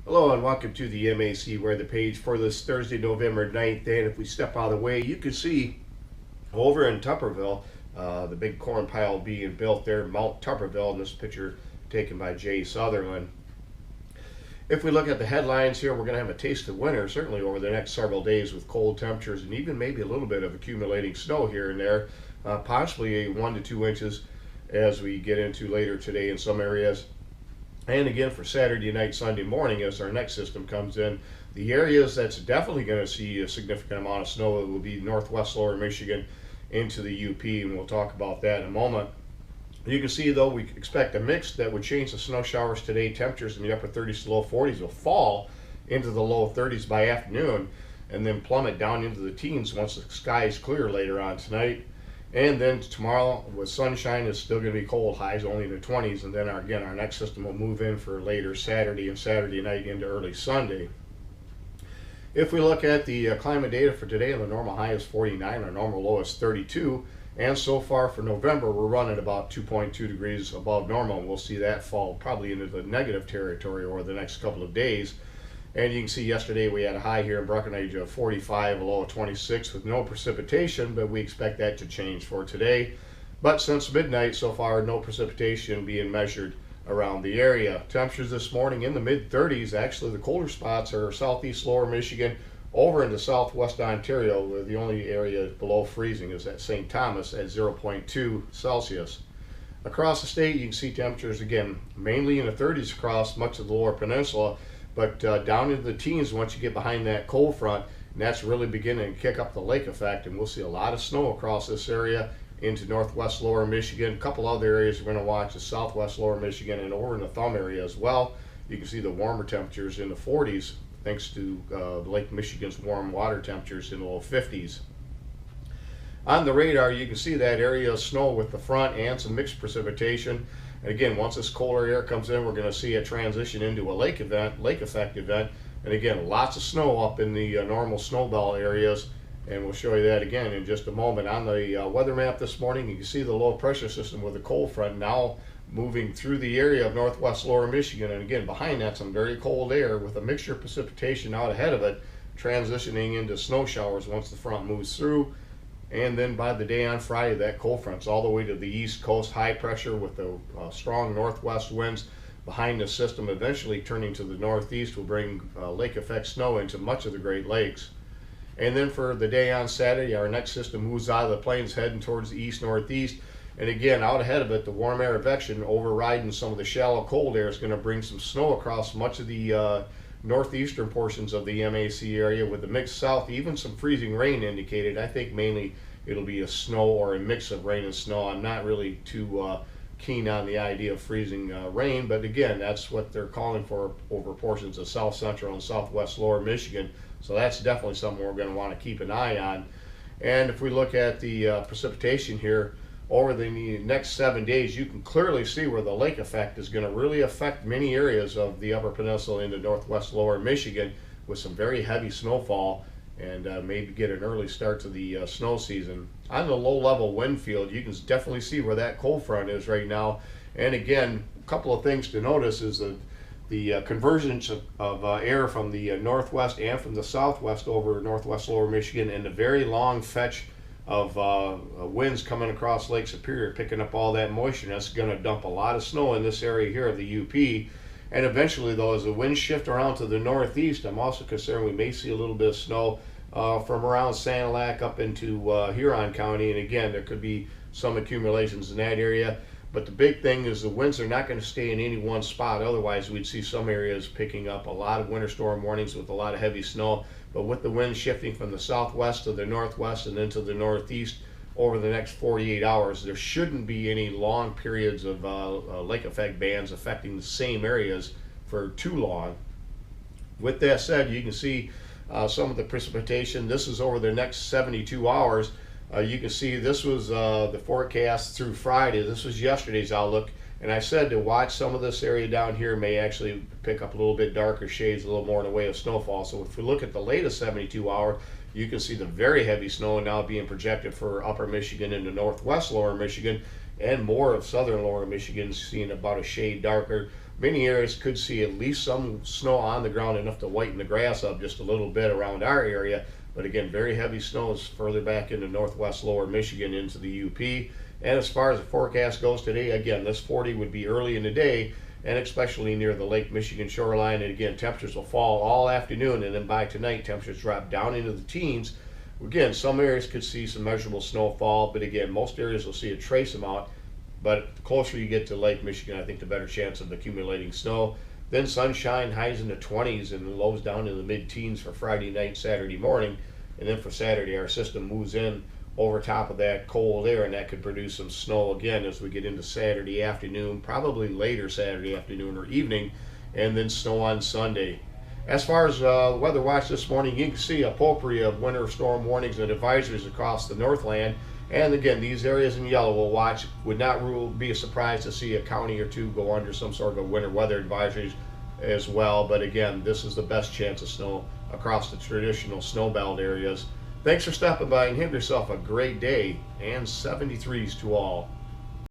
Hello and welcome to the MAC weather page for this Thursday, November 9th. And if we step out of the way, you can see over in Tupperville, the big corn pile being built there, Mount Tupperville, in this picture taken by Jay Sutherland. If we look at the headlines here, we're going to have a taste of winter, certainly over the next several days with cold temperatures and even maybe a little bit of accumulating snow here and there, possibly a 1 to 2 inches as we get into later today in some areas. And again, for Saturday night, Sunday morning, as our next system comes in, the areas that's definitely going to see a significant amount of snow will be northwest lower Michigan into the UP, and we'll talk about that in a moment. You can see, though, we expect a mix that would change the snow showers today. Temperatures in the upper 30s to low 40s will fall into the low 30s by afternoon and then plummet down into the teens once the sky is clear later on tonight. And then tomorrow with sunshine, it's still going to be cold, highs only in the 20s, and then our next system will move in for later Saturday and Saturday night into early Sunday. If we look at the climate data for today, the normal high is 49, our normal low is 32, and so far for November we're running about 2.2 degrees above normal, and we'll see that fall probably into the negative territory over the next couple of days. And you can see yesterday we had a high here in Breckenridge of 45, a low of 26 with no precipitation, but we expect that to change for today. But since midnight so far, no precipitation being measured around the area. Temperatures this morning in the mid-30s. Actually, the colder spots are southeast lower Michigan over into southwest Ontario, where the only area below freezing is at St. Thomas at 0.2 Celsius. Across the state, you can see temperatures again mainly in the 30s across much of the lower peninsula, but down into the teens once you get behind that cold front, and that's really beginning to kick up the lake effect, and we'll see a lot of snow across this area into northwest lower Michigan. A couple other areas we're going to watch is southwest lower Michigan and over in the Thumb area as well. You can see the warmer temperatures in the 40s thanks to Lake Michigan's warm water temperatures in the low 50s. On the radar, you can see that area of snow with the front and some mixed precipitation. And again, once this colder air comes in, we're going to see a transition into a lake effect event. And again, lots of snow up in the normal snow belt areas. And we'll show you that again in just a moment. On the weather map this morning, you can see the low pressure system with the cold front now moving through the area of northwest lower Michigan. And again, behind that, some very cold air with a mixture of precipitation out ahead of it, transitioning into snow showers once the front moves through. And then by the day on Friday, that cold front's all the way to the east coast, high pressure with the strong northwest winds behind the system, eventually turning to the northeast, will bring lake effect snow into much of the Great Lakes. And then for the day on Saturday, our next system moves out of the plains heading towards the east-northeast. And again, out ahead of it, the warm air advection overriding some of the shallow cold air is going to bring some snow across much of the northeastern portions of the MAC area with the mixed south, even some freezing rain indicated. I think mainly it'll be a snow or a mix of rain and snow. I'm not really too keen on the idea of freezing rain, but again, that's what they're calling for over portions of south central and southwest lower Michigan. So that's definitely something we're going to want to keep an eye on. And if we look at the precipitation here over the next 7 days, you can clearly see where the lake effect is going to really affect many areas of the upper peninsula into northwest lower Michigan with some very heavy snowfall and maybe get an early start to the snow season. On the low level wind field, you can definitely see where that cold front is right now. And again, a couple of things to notice is that the convergence of air from the northwest and from the southwest over northwest lower Michigan, and the very long fetch of winds coming across Lake Superior, picking up all that moisture. That's going to dump a lot of snow in this area here of the UP. And eventually, though, as the winds shift around to the northeast, I'm also concerned we may see a little bit of snow from around Sanilac up into Huron County. And again, there could be some accumulations in that area. But the big thing is the winds are not going to stay in any one spot. Otherwise, we'd see some areas picking up a lot of winter storm warnings with a lot of heavy snow. But with the wind shifting from the southwest to the northwest and into the northeast over the next 48 hours, there shouldn't be any long periods of lake effect bands affecting the same areas for too long. With that said, you can see some of the precipitation. This is over the next 72 hours. You can see this was the forecast through Friday. This was yesterday's outlook. And I said to watch some of this area down here may actually pick up a little bit darker shades, a little more in the way of snowfall. So if we look at the latest 72 hour, you can see the very heavy snow now being projected for upper Michigan into northwest lower Michigan, and more of southern lower Michigan seeing about a shade darker. many areas could see at least some snow on the ground, enough to whiten the grass up just a little bit around our area. But again, very heavy snows further back into northwest lower Michigan into the UP. And as far as the forecast goes today, again, this 40 would be early in the day, and especially near the Lake Michigan shoreline. And again, temperatures will fall all afternoon, and then by tonight, temperatures drop down into the teens. Again, some areas could see some measurable snowfall, but again, most areas will see a trace amount. But the closer you get to Lake Michigan, I think the better chance of accumulating snow. Then sunshine, highs in the 20s and lows down in the mid-teens for Friday night, Saturday morning. And then for Saturday, our system moves in over top of that cold air, and that could produce some snow again as we get into Saturday afternoon, probably later Saturday afternoon or evening, and then snow on Sunday. As far as weather watch this morning, you can see a potpourri of winter storm warnings and advisories across the Northland. And again, these areas in yellow we'll watch. Would not be a surprise to see a county or two go under some sort of a winter weather advisories as well. But again, this is the best chance of snow across the traditional snow belt areas. Thanks for stopping by, and have yourself a great day, and 73s to all.